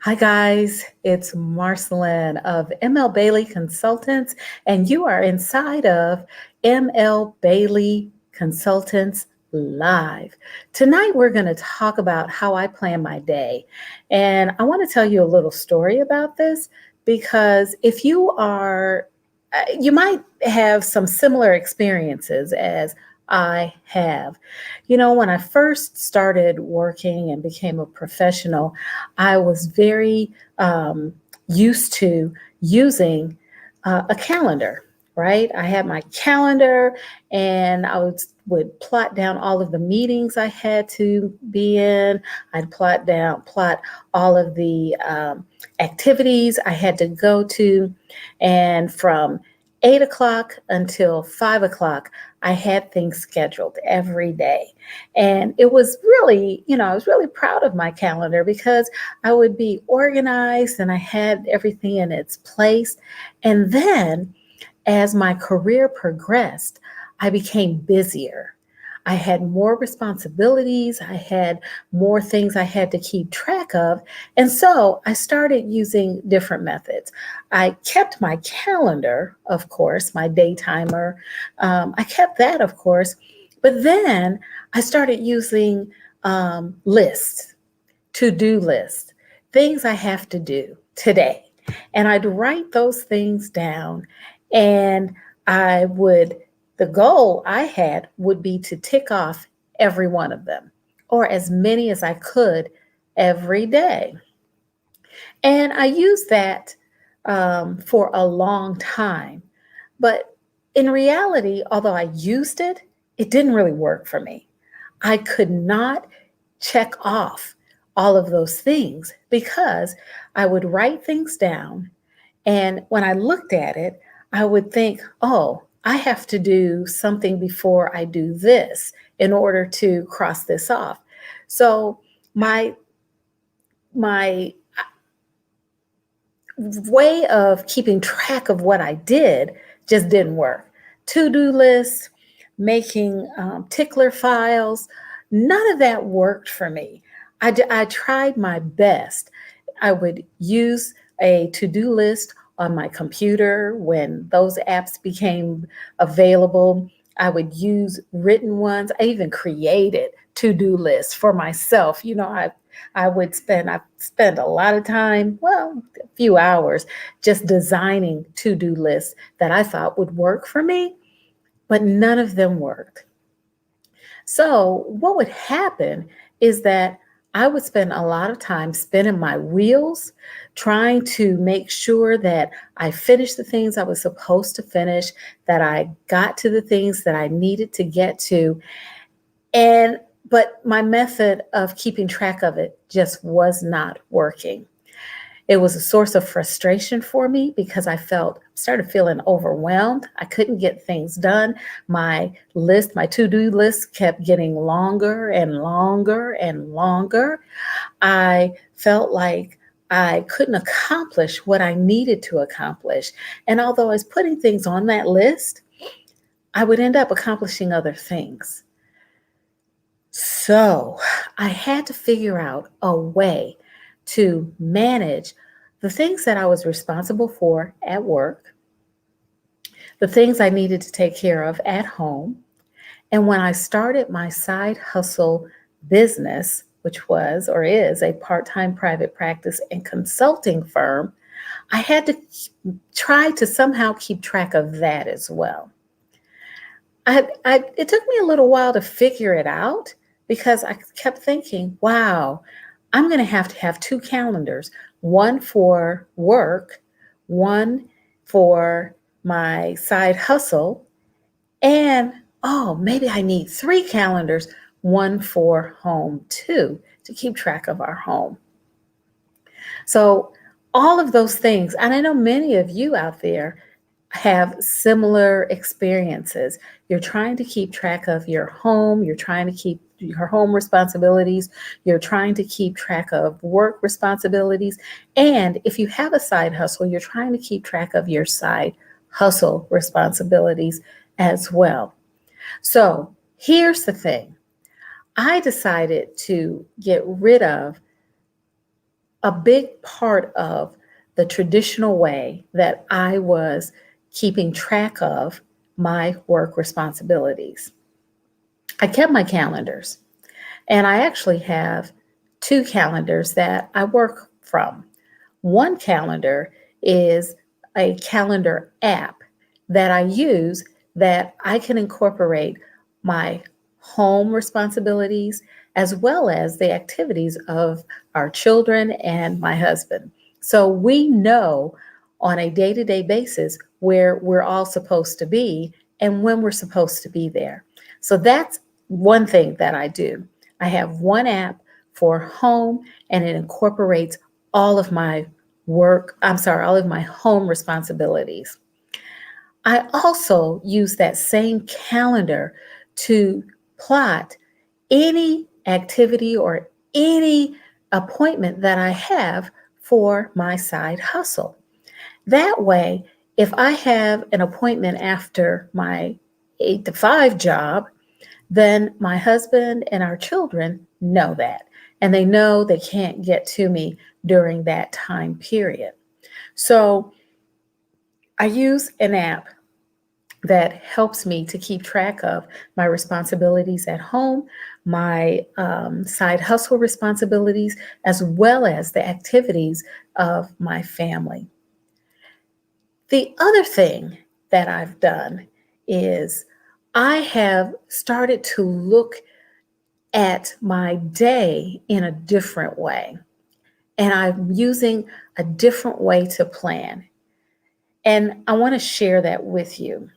Hi, guys. It's Marcelin of ML Bailey Consultants, and you are inside of ML Bailey Consultants Live. Tonight, we're going to talk about how I plan my day. And I want to tell you a little story about this because if you might have some similar experiences as I have. When I first started working and became a professional, I was very used to using a calendar, right? I had my calendar and would plot down all of the meetings I had to be in. I'd plot all of the activities I had to go to. And from 8 o'clock until 5 o'clock, I had things scheduled every day. And it was really, I was really proud of my calendar because I would be organized and I had everything in its place. And then as my career progressed, I became busier. I had more responsibilities. I had more things I had to keep track of. And so I started using different methods. I kept my calendar, of course, my day timer. I kept that, of course. But then I started using lists, to-do lists, things I have to do today. And I'd write those things down and the goal I had would be to tick off every one of them or as many as I could every day. And I used that for a long time. But in reality, although I used it, it didn't really work for me. I could not check off all of those things because I would write things down. And when I looked at it, I would think, oh, I have to do something before I do this in order to cross this off. So my way of keeping track of what I did just didn't work. To-do lists, making tickler files, none of that worked for me. I tried my best. I would use a to-do list on my computer when those apps became available. I would use written ones. I even created to-do lists for myself. I spend a lot of time, well, a few hours, just designing to-do lists that I thought would work for me, but none of them worked. So what would happen is that I would spend a lot of time spinning my wheels, trying to make sure that I finished the things I was supposed to finish, that I got to the things that I needed to get to. But my method of keeping track of it just was not working. It was a source of frustration for me because started feeling overwhelmed. I couldn't get things done. My to-do list kept getting longer and longer and longer. I felt like I couldn't accomplish what I needed to accomplish. And although I was putting things on that list, I would end up accomplishing other things. So I had to figure out a way to manage the things that I was responsible for at work, the things I needed to take care of at home. And when I started my side hustle business, which was or is a part-time private practice and consulting firm, I had to try to somehow keep track of that as well. It took me a little while to figure it out because I kept thinking, wow, I'm going to have two calendars, one for work, one for my side hustle, and oh, maybe I need three calendars, one for home too, to keep track of our home. So all of those things, and I know many of you out there have similar experiences. You're trying to keep track of your home, you're trying to keep your home responsibilities, you're trying to keep track of work responsibilities, and if you have a side hustle, you're trying to keep track of your side hustle responsibilities as well. So here's the thing. I decided to get rid of a big part of the traditional way that I was keeping track of my work responsibilities. I kept my calendars, and I actually have two calendars that I work from. One calendar is a calendar app that I use that I can incorporate my home responsibilities as well as the activities of our children and my husband. So we know on a day to day basis where we're all supposed to be and when we're supposed to be there. So that's one thing that I do. I have one app for home, and it incorporates all of my all of my home responsibilities. I also use that same calendar to plot any activity or any appointment that I have for my side hustle. That way, if I have an appointment after my 8 to 5 job, then my husband and our children know that. And they know they can't get to me during that time period. So I use an app that helps me to keep track of my responsibilities at home, my side hustle responsibilities, as well as the activities of my family. The other thing that I've done is I have started to look at my day in a different way, and I'm using a different way to plan. And I want to share that with you.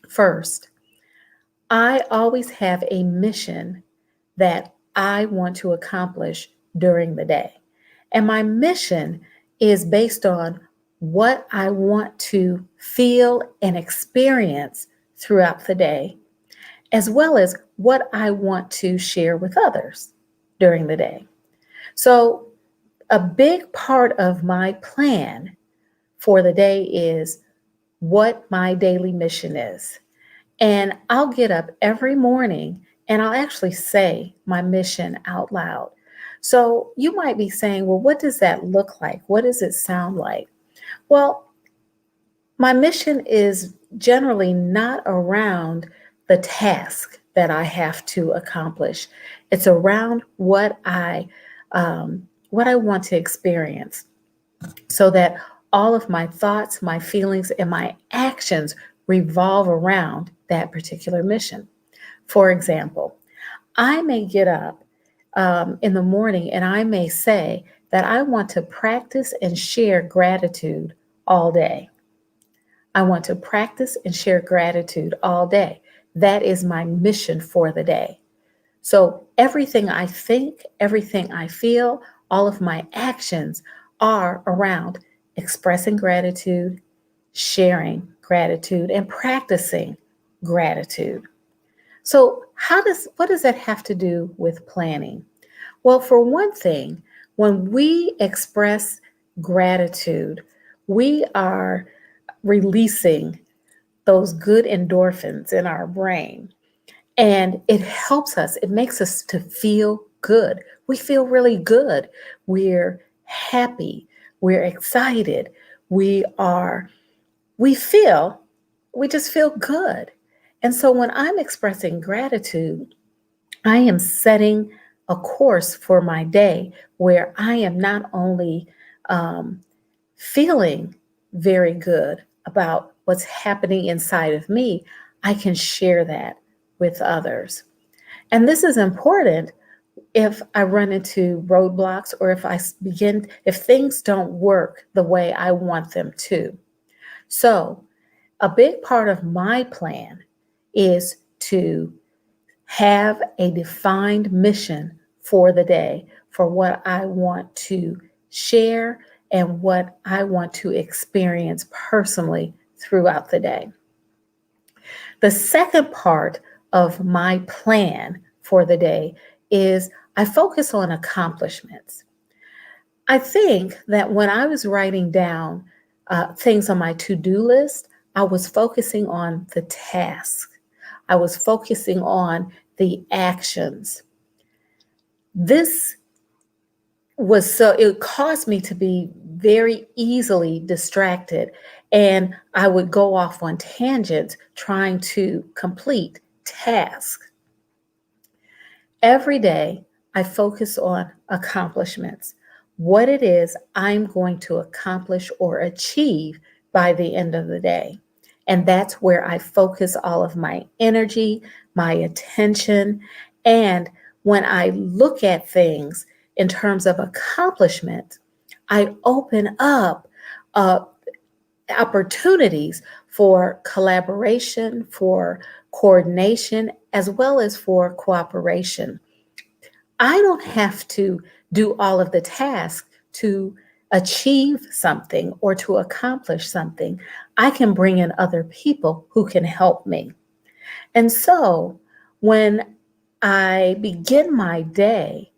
First, I always have a mission that I want to accomplish during the day. And my mission is based on what I want to feel and experience throughout the day, as well as what I want to share with others during the day. So, a big part of my plan for the day is what my daily mission is. And I'll get up every morning and I'll actually say my mission out loud. So you might be saying, well, what does that look like? What does it sound like? Well, my mission is generally not around the task that I have to accomplish. It's around what I want to experience, so that all of my thoughts, my feelings, and my actions revolve around that particular mission. For example, I may get up in the morning and I may say that I want to practice and share gratitude all day. I want to practice and share gratitude all day. That is my mission for the day. So everything I think, everything I feel, all of my actions are around expressing gratitude, sharing gratitude, and practicing gratitude. So what does that have to do with planning? Well, for one thing, when we express gratitude, we are releasing those good endorphins in our brain. And it helps us, it makes us to feel good. We feel really good. We're happy. We're excited. We are, we feel, we just feel good. And so when I'm expressing gratitude, I am setting a course for my day where I am not only um, feeling very good about what's happening inside of me, I can share that with others. And this is important if I run into roadblocks or if things don't work the way I want them to. So, a big part of my plan is to have a defined mission for the day for what I want to share and what I want to experience personally throughout the day. The second part of my plan for the day is I focus on accomplishments. I think that when I was writing down things on my to do list, I was focusing on the task, I was focusing on the actions. This it caused me to be very easily distracted, and I would go off on tangents trying to complete tasks. Every day, I focus on accomplishments, what it is I'm going to accomplish or achieve by the end of the day. And that's where I focus all of my energy, my attention. And when I look at things in terms of accomplishment, I open up uh, opportunities for collaboration, for coordination, as well as for cooperation. I don't have to do all of the tasks to achieve something or to accomplish something. I can bring in other people who can help me. And so when I begin my day,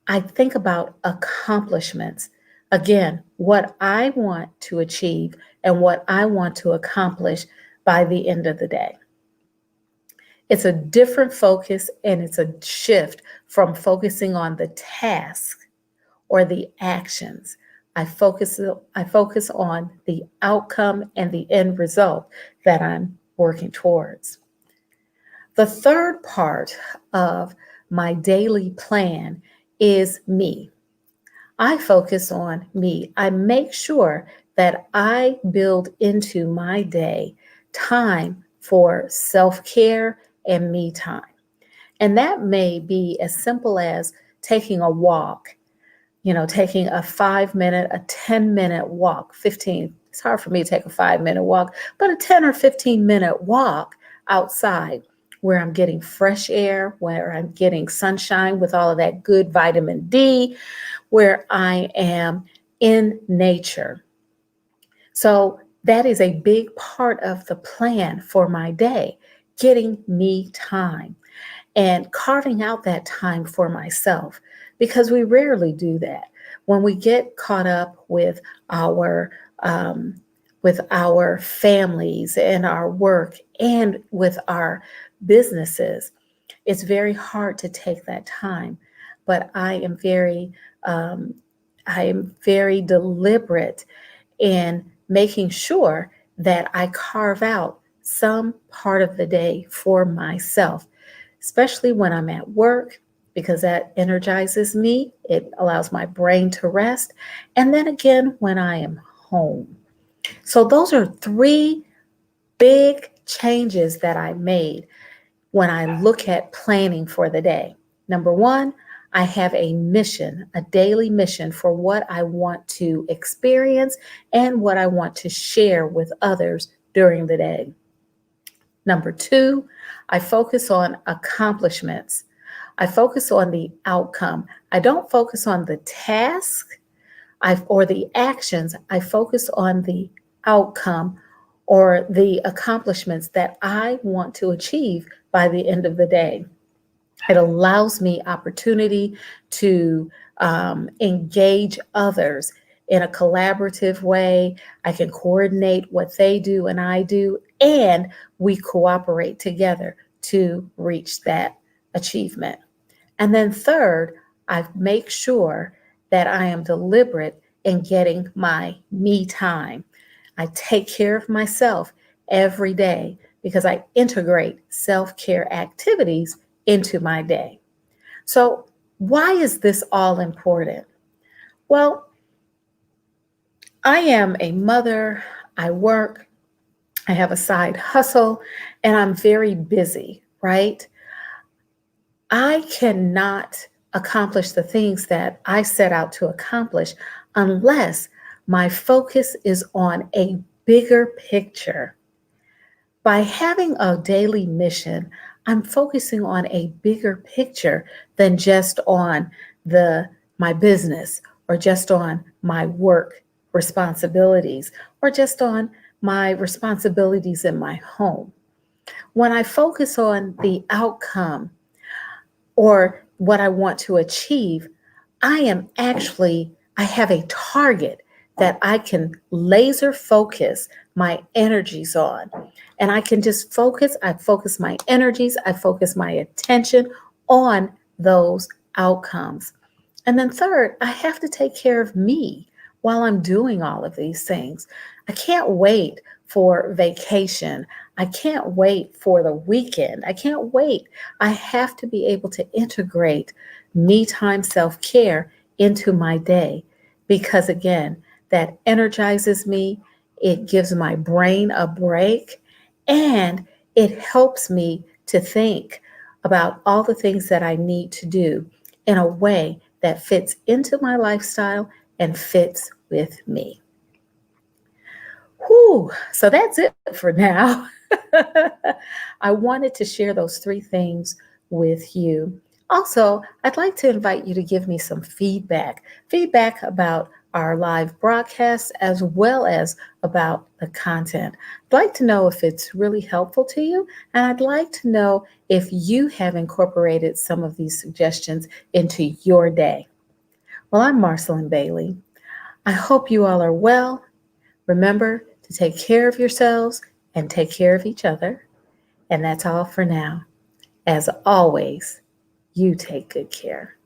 I think about accomplishments. Again, what I want to achieve and what I want to accomplish by the end of the day. It's a different focus, and it's a shift from focusing on the task or the actions. I focus on the outcome and the end result that I'm working towards. The third part of my daily plan is me. I focus on me. I make sure that I build into my day time for self care and me time. And that may be as simple as taking a walk, taking a 5 minute, a 10-minute walk, 15. It's hard for me to take a 5 minute walk, but a 10 or 15-minute walk outside where I'm getting fresh air, where I'm getting sunshine with all of that good vitamin D, where I am in nature. So that is a big part of the plan for my day, getting me time and carving out that time for myself, because we rarely do that. When we get caught up with our families and our work and with our businesses, it's very hard to take that time. But um, I am very deliberate in making sure that I carve out some part of the day for myself, especially when I'm at work, because that energizes me. It allows my brain to rest. And then again, when I am home. So those are three big changes that I made when I look at planning for the day. Number one, I have a mission, a daily mission for what I want to experience and what I want to share with others during the day. Number two, I focus on accomplishments. I focus on the outcome. I don't focus on the task or the actions. I focus on the outcome or the accomplishments that I want to achieve by the end of the day. It allows me opportunity to engage others in a collaborative way. I can coordinate what they do and I do, and we cooperate together to reach that achievement. And then third, I make sure that I am deliberate in getting my me time. I take care of myself every day because I integrate self-care activities into my day. So, why is this all important? Well, I am a mother, I work, I have a side hustle, and I'm very busy, right? I cannot accomplish the things that I set out to accomplish unless my focus is on a bigger picture. By having a daily mission, I'm focusing on a bigger picture than just on my business or just on my work responsibilities or just on my responsibilities in my home. When I focus on the outcome or what I want to achieve, I have a target that I can laser focus my energies on. And I can just I focus my energies, I focus my attention on those outcomes. And then third, I have to take care of me while I'm doing all of these things. I can't wait for vacation. I can't wait for the weekend. I can't wait. I have to be able to integrate me time self care into my day because, again, that energizes me. It gives my brain a break and it helps me to think about all the things that I need to do in a way that fits into my lifestyle and fits with me. Whew, so that's it for now. I wanted to share those three things with you. Also, I'd like to invite you to give me some feedback about our live broadcast as well as about the content. I'd like to know if it's really helpful to you, and I'd like to know if you have incorporated some of these suggestions into your day. Well, I'm Marcelyn Bailey. I hope you all are well. Remember to take care of yourselves and take care of each other. And that's all for now. As always, you take good care.